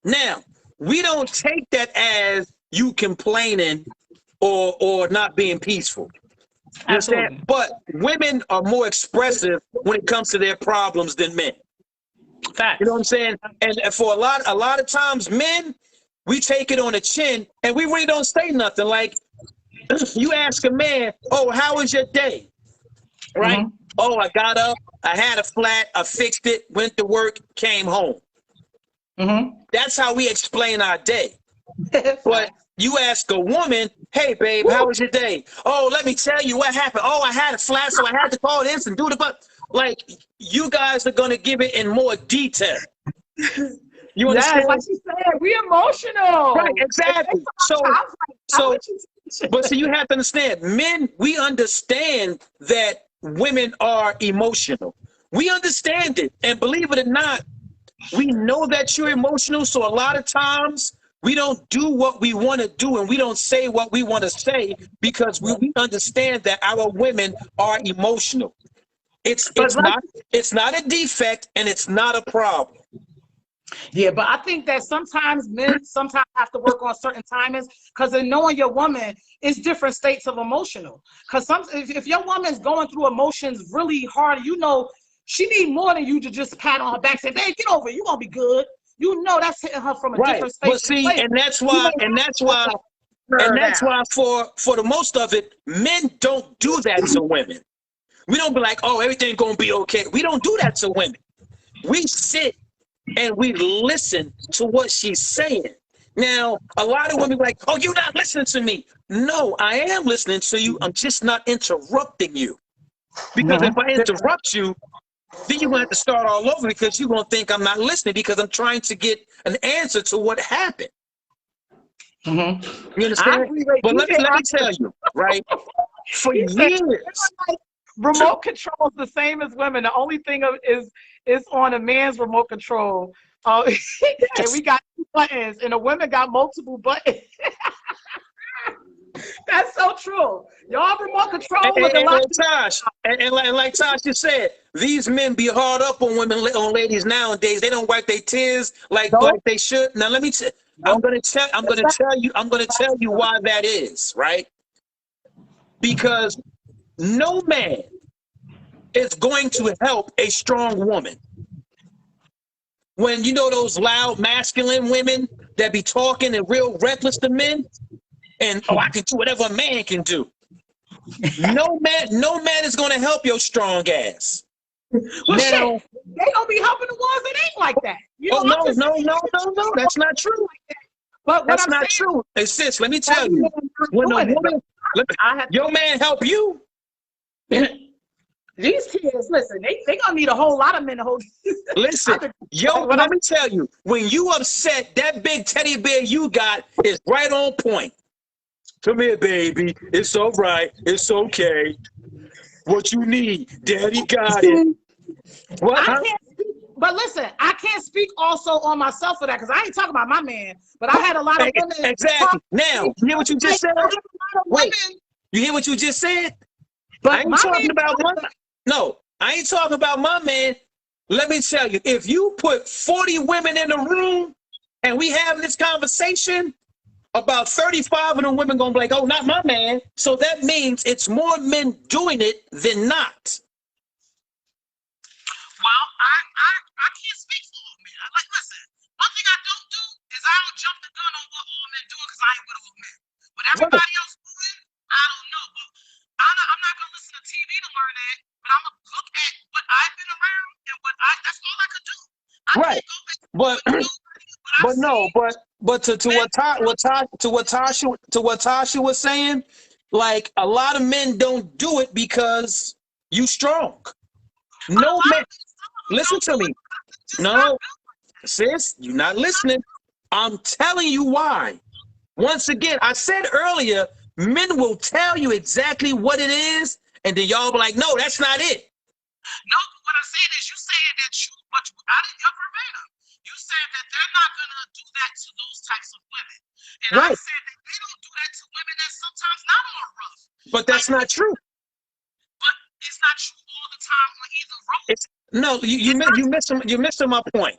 Now, we don't take that as you complaining or not being peaceful. Absolutely. But women are more expressive when it comes to their problems than men. Facts. You know what I'm saying? And for a lot of times, men, we take it on the chin and we really don't say nothing. Like, you ask a man, oh, how was your day? Right? Mm-hmm. Oh, I got up, I had a flat, I fixed it, went to work, came home. Mm-hmm. That's how we explain our day. But you ask a woman, hey, babe, how was your day? Oh, let me tell you what happened. Oh, I had a flat, so I had to call this and do the but. Like, you guys are going to give it in more detail. You understand? Yes, like she said, we emotional. Right, exactly. But you have to understand, men, we understand that women are emotional. We understand it. And believe it or not, we know that you're emotional. So a lot of times we don't do what we want to do and we don't say what we want to say because we understand that our women are emotional. It's not a defect and it's not a problem. Yeah, but I think that sometimes men sometimes have to work on certain timings because in knowing your woman is different states of emotional. Because if your woman's going through emotions really hard, you know she need more than you to just pat on her back and say, "Babe, get over it. You're gonna be good." You know that's hitting her from a Right. different space. But see, and that's why, for the most of it, men don't do that to women. We don't be like, oh, everything's gonna be okay. We don't do that to women. We sit and we listen to what she's saying. Now, a lot of women be like, oh, you're not listening to me. No, I am listening to you. I'm just not interrupting you. Because if I interrupt you, then you're going to have to start all over because you're going to think I'm not listening because I'm trying to get an answer to what happened. You understand? But let me tell you, right? For years. Remote control is the same as women. The only thing is on a man's remote control. And we got 2 buttons, and a woman got multiple buttons. That's so true. Y'all remote control with a lot. Tosh, and like Tosh just said, these men be hard up on women, on ladies nowadays. They don't wipe their tears like they should. Now let me. I'm gonna tell you why that is, right? Because no man is going to help a strong woman. When you know those loud masculine women that be talking and real reckless to men, and I can do whatever a man can do. No man is going to help your strong ass. Well, shit, they gonna be helping the ones that ain't like that. You know, no, that's not true. But that's not true. Hey, sis, let me tell you, when a woman, your man help you. These kids, listen, they gonna need a whole lot of men to hold. Listen, let me tell you, when you upset, that big teddy bear you got is right on point. Come here, baby. It's all right. It's okay. What you need, Daddy got it. What? But listen, I can't speak also on myself for that because I ain't talking about my man. But I had a lot of women. Exactly. Now, you hear what you just said? Wait. You hear what you just said? But I ain't talking about I ain't talking about my man. Let me tell you, if you put 40 women in the room and we have this conversation, about 35 of them women gonna be like, oh, not my man. So that means it's more men doing it than not. Well, I can't speak for all men. Listen, one thing I don't do is I don't jump the gun on what all men do because I ain't with all men. What everybody else doing, I don't know. But I'm not gonna listen to TV to learn that. But I'm gonna look at what I've been around and that's all I could do. Right. But to what Tasha was saying, like a lot of men don't do it because you strong. No man, listen to me. No, sis, you're not listening. I'm telling you why. Once again, I said earlier, men will tell you exactly what it is, and then y'all be like, no, that's not it. No, but what I'm saying is you saying that I didn't come verbatim. You said that they're not going to do that to those types of women. And I said that they don't do that to women that sometimes not more rough. But that's not true. But it's not true all the time on either road. No, you're missing my point.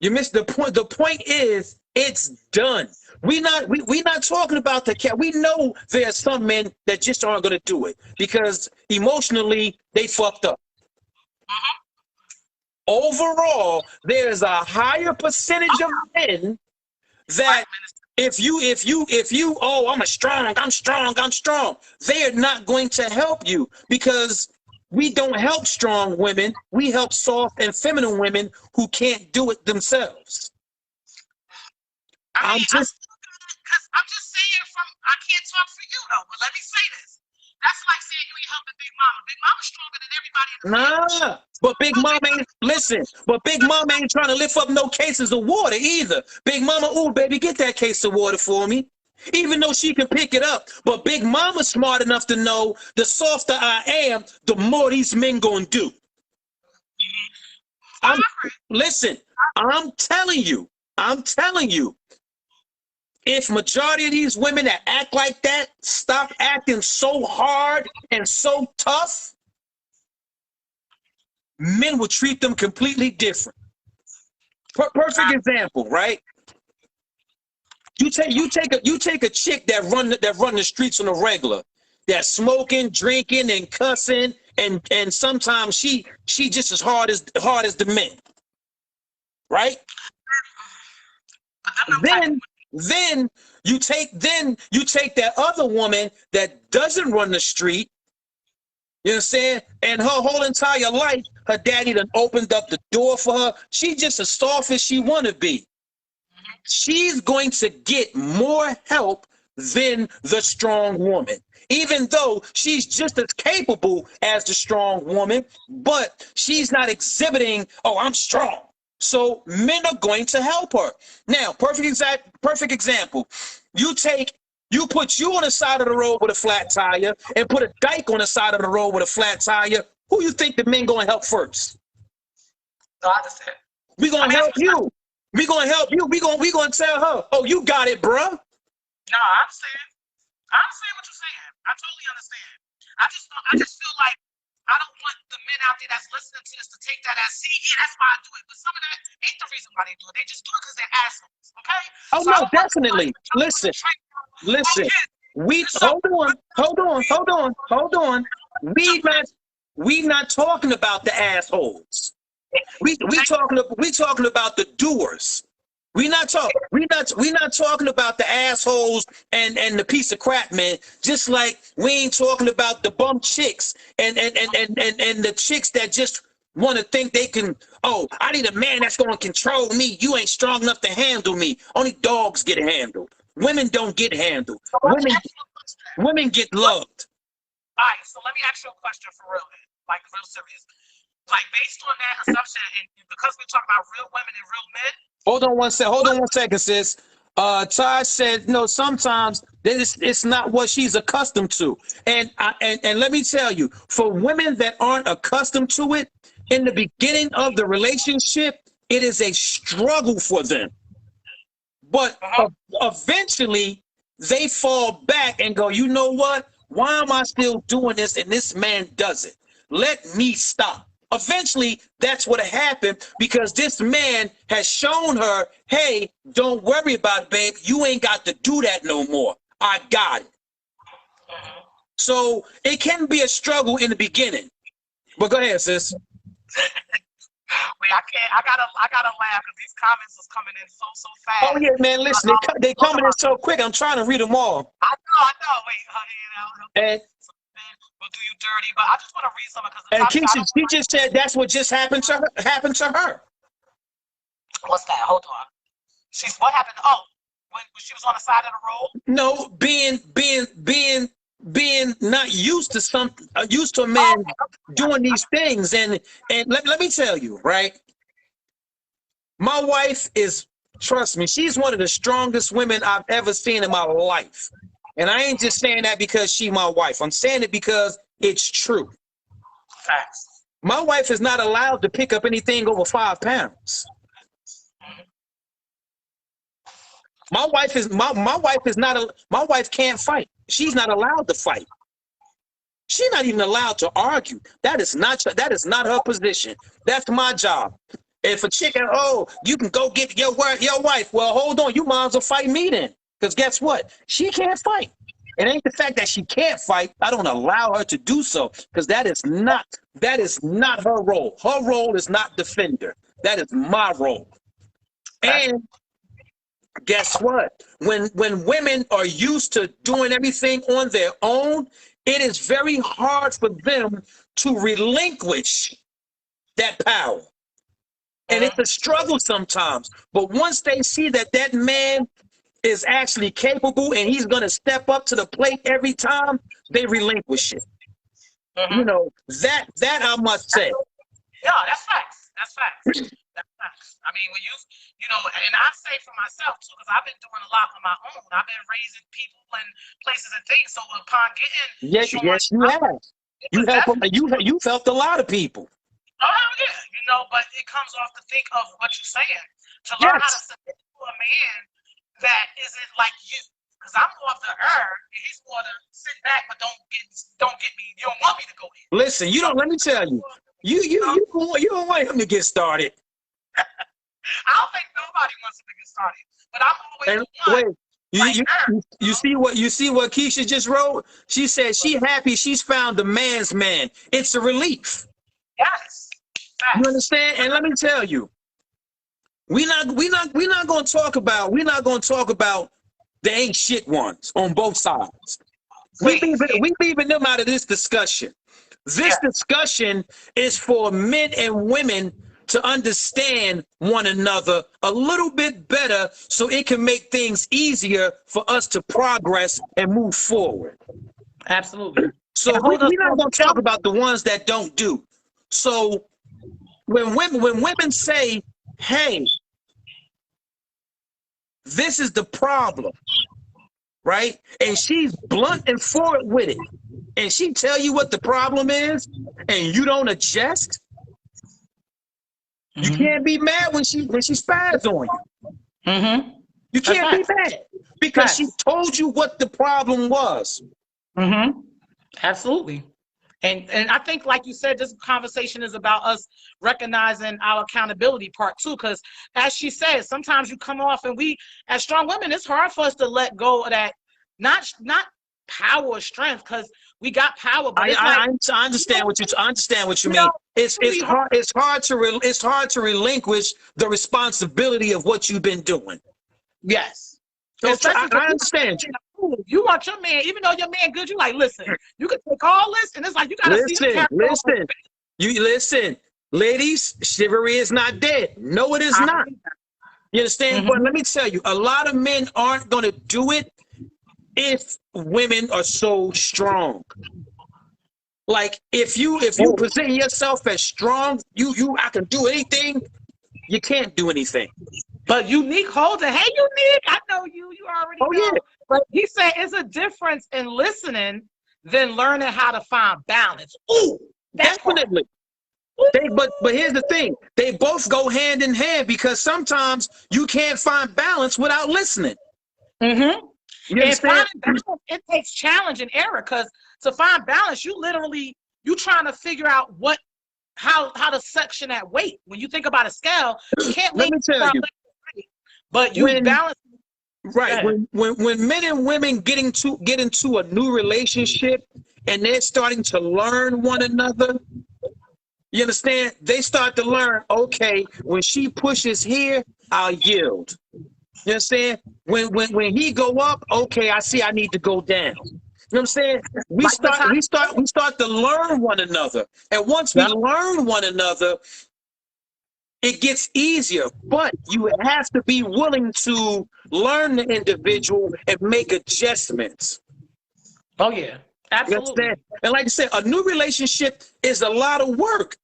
You missed the point. The point is it's done. We not talking about the cat. We know there are some men that just aren't going to do it because emotionally they fucked up. Overall, there's a higher percentage of men that if you, oh, I'm strong, they're not going to help you because we don't help strong women. We help soft and feminine women who can't do it themselves. I'm just saying I can't talk for you though, but let me say this. That's like saying you ain't helping Big Mama. Big Mama's stronger than everybody in the family. But Big Mama ain't, listen, but Big Mama ain't trying to lift up no cases of water either. Big Mama, ooh, baby, get that case of water for me. Even though she can pick it up. But Big Mama's smart enough to know the softer I am, the more these men gonna do. Listen, I'm telling you, if majority of these women that act like that stop acting so hard and so tough, men will treat them completely different. Perfect example, right? You take a chick that run the streets on a regular, that's smoking, drinking, and cussing, and sometimes she just as hard as the men, right? Then you take that other woman that doesn't run the street, you know what I'm saying? And her whole entire life, her daddy done opened up the door for her. She just as soft as she wanna be. She's going to get more help than the strong woman, even though she's just as capable as the strong woman, but she's not exhibiting, oh, I'm strong. So men are going to help her. Now, perfect example. You put you on the side of the road with a flat tire and put a dyke on the side of the road with a flat tire. Who you think the men gonna help first? We gonna help you. We gonna help you. We gonna tell her, oh, you got it, bruh. No, I understand what you're saying. I totally understand. I just feel like I don't want the men out there that's listening to this to take that as, see, yeah, that's why I do it. But some of that ain't the reason why they do it. They just do it because they're assholes, okay? Oh, So no, definitely. Listen. We hold on. We not talking about the assholes. We talking about the doers. We not talking about the assholes and the piece of crap, man. Just like we ain't talking about the bum chicks and the chicks that just want to think they can, oh, I need a man that's going to control me. You ain't strong enough to handle me. Only dogs get handled. Women don't get handled. Women get loved. All right, so let me ask you a question for real, man. Like real serious. Like based on that assumption, and because we're talking about real women and real men. Hold on one second, sis. Todd said, no, sometimes it's not what she's accustomed to. And let me tell you, for women that aren't accustomed to it, in the beginning of the relationship, it is a struggle for them. But eventually, they fall back and go, you know what? Why am I still doing this and this man does it? Let me stop. Eventually, that's what happened because this man has shown her, hey, don't worry about it, babe. You ain't got to do that no more. I got it. So it can be a struggle in the beginning. But go ahead, sis. Wait, I can't. I gotta laugh because these comments is coming in so fast. Oh yeah, man. Listen, they coming in so quick. I'm trying to read them all. I know. Wait, And will do you dirty, but I just want to read something because. And Keisha, she just said that's what just happened to her. What's that? Hold on. What happened? Oh, when she was on the side of the road. No, being not used to a man doing these things, and let me tell you, right? My wife is, trust me, she's one of the strongest women I've ever seen in my life. And I ain't just saying that because she's my wife. I'm saying it because it's true. Facts. My wife is not allowed to pick up anything over 5 pounds. My wife can't fight. She's not allowed to fight. She's not even allowed to argue. That is not her position. That's my job. If a chicken, oh, you can go get your wife. Well, hold on, you might as well fight me then. Because guess what? She can't fight. It ain't the fact that she can't fight. I don't allow her to do so because that is not her role. Her role is not defender. That is my role. And guess what? When women are used to doing everything on their own, it is very hard for them to relinquish that power. And it's a struggle sometimes. But once they see that man is actually capable and he's going to step up to the plate every time, they relinquish it. You know, that I must say. Yeah, that's facts. That's facts. I mean, when you know, and I say for myself too, because I've been doing a lot on my own. I've been raising people and places and things. So upon getting, yes, you have. You've helped a lot of people. Oh yeah, you know, but it comes off to think of what you're saying. To learn how to submit to a man that isn't like you. Because I'm more of the and he's more to sit back, but don't get me. You don't want me to go in. Listen, let me tell you. You don't want him to get started. I'll but I'm always And the one. wait, you see what Keisha just wrote? She said she happy she's found the man's man. It's a relief. Yes. You Facts. understand? And let me tell you, we're not gonna talk about the ain't shit ones on both sides. Please. We leaving them out of this discussion. This discussion is for men and women to understand one another a little bit better so it can make things easier for us to progress and move forward. Absolutely. So And we're hold us not going to talk accountable. about the ones that don't do. So when women say, hey, this is the problem, right? And she's blunt and forward with it. And she tell you what the problem is and you don't adjust. You can't be mad when she spies on you. Mm-hmm. You can't be Facts. mad because she Facts. told you what the problem was. Mm-hmm. Absolutely. And I think, like you said, this conversation is about us recognizing our accountability part too. Because as she said, sometimes you come off, and we, as strong women, it's hard for us to let go of that, not power or strength, because we got power. But I understand what you mean. It's hard to relinquish the responsibility of what you've been doing. Yes. So Especially I understand you. You want your man, even though your man good, you like, listen, you can take all this, and it's like you gotta see the character. Listen, ladies, chivalry is not dead. No, it is not. You understand? But let me tell you, a lot of men aren't gonna do it if women are so strong. Like if you present yourself as strong, I can do anything, you can't do anything. But Unique holds it. Hey, Unique, I know you. You already know. Yeah. But he said it's a difference in listening than learning how to find balance. Ooh, definitely. But here's the thing: they both go hand in hand because sometimes you can't find balance without listening. Mm-hmm. You and finding understand? balance, it takes challenge and error, because to find balance, you trying to figure out how to section that weight. When you think about a scale, you can't Let me tell you. But you balance. Right. When men and women get into a new relationship and they're starting to learn one another, you understand? They start to learn, okay, when she pushes here, I'll yield. You understand? When he go up, okay, I see I need to go down. You know what I'm saying? We start to learn one another. And once we learn one another, it gets easier, but you have to be willing to learn the individual and make adjustments. Oh yeah, absolutely. You understand? And like I said, a new relationship is a lot of work.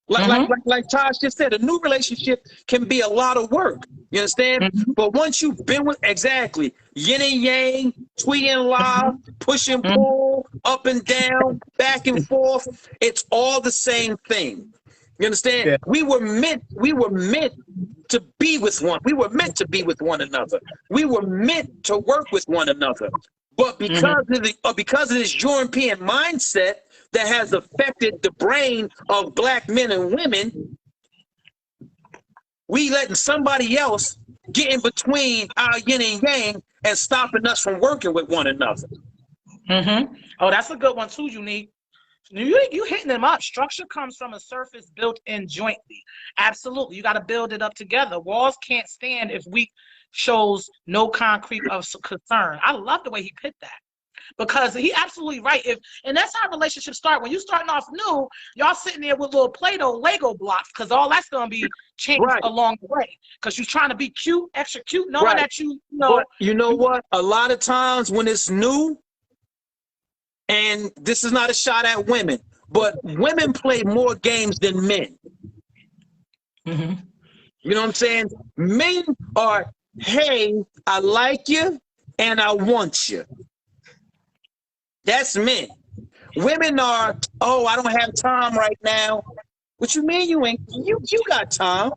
Like Taj just said, a new relationship can be a lot of work. You understand? But once you've been with yin and yang, tweet and lie, push and pull, up and down, back and forth, it's all the same thing. You understand? Yeah. We were meant to be with one. We were meant to be with one another. We were meant to work with one another. But because of this European mindset that has affected the brain of black men and women, we letting somebody else get in between our yin and yang and stopping us from working with one another. Oh, that's a good one too, Unique. You hitting them up. Structure comes from a surface built in jointly. Absolutely. You got to build it up together. Walls can't stand if weak shows no concrete of concern. I love the way he put that, because he absolutely right. And that's how relationships start. When you starting off new, y'all sitting there with little Play-Doh Lego blocks, because all that's going to be changed along the way, because you're trying to be cute, extra cute, knowing that you know. But you know what? A lot of times when it's new, and this is not a shot at women, but women play more games than men. You know what I'm saying? Men are, hey, I like you and I want you. That's men. Women are, oh, I don't have time right now. What you mean you ain't? You got time.